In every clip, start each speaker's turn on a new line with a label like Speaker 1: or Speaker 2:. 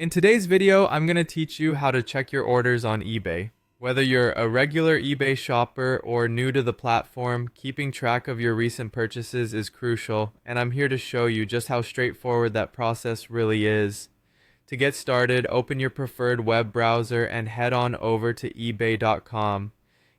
Speaker 1: In today's video, I'm going to teach you how to check your orders on eBay. Whether you're a regular eBay shopper or new to the platform, keeping track of your recent purchases is crucial, and I'm here to show you just how straightforward that process really is. To get started, open your preferred web browser and head on over to ebay.com.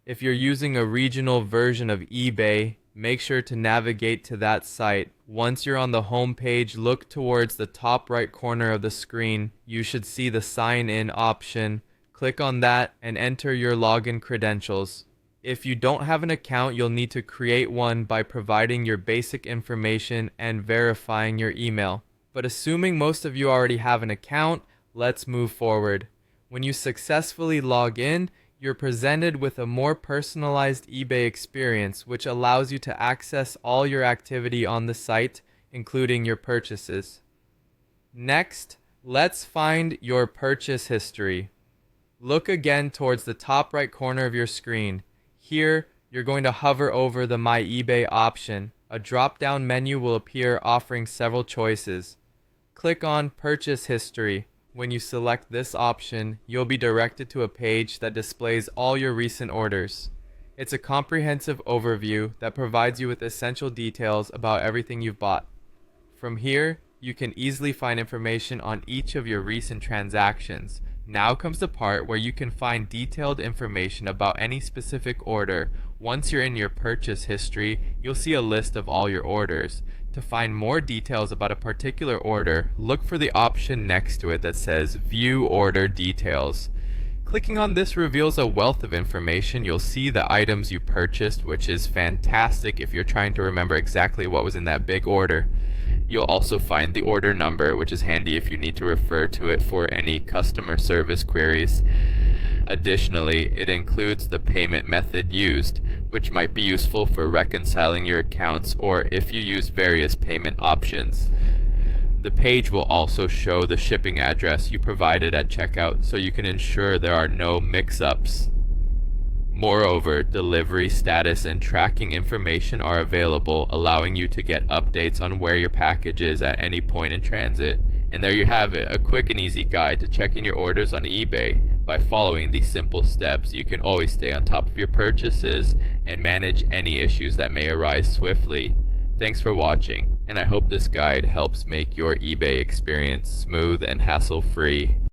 Speaker 1: If you're using a regional version of eBay, make sure to navigate to that site. Once you're on the home page, look towards the top right corner of the screen. You should see the sign in option. Click on that and enter your login credentials. If you don't have an account, you'll need to create one by providing your basic information and verifying your email. But assuming most of you already have an account, let's move forward. When you successfully log in, you're presented with a more personalized eBay experience, which allows you to access all your activity on the site, including your purchases. Next, let's find your purchase history. Look again towards the top right corner of your screen. Here, you're going to hover over the My eBay option. A drop-down menu will appear offering several choices. Click on Purchase History. When you select this option, you'll be directed to a page that displays all your recent orders. It's a comprehensive overview that provides you with essential details about everything you've bought. From here, you can easily find information on each of your recent transactions. Now comes the part where you can find detailed information about any specific order. Once you're in your purchase history, you'll see a list of all your orders. To find more details about a particular order, look for the option next to it that says View Order Details. Clicking on this reveals a wealth of information. You'll see the items you purchased, which is fantastic if you're trying to remember exactly what was in that big order. You'll also find the order number, which is handy if you need to refer to it for any customer service queries. Additionally, it includes the payment method used, which might be useful for reconciling your accounts or if you use various payment options. The page will also show the shipping address you provided at checkout so you can ensure there are no mix-ups. Moreover, delivery status and tracking information are available, allowing you to get updates on where your package is at any point in transit. And there you have it, a quick and easy guide to checking your orders on eBay. By following these simple steps, you can always stay on top of your purchases and manage any issues that may arise swiftly. Thanks for watching, and I hope this guide helps make your eBay experience smooth and hassle-free.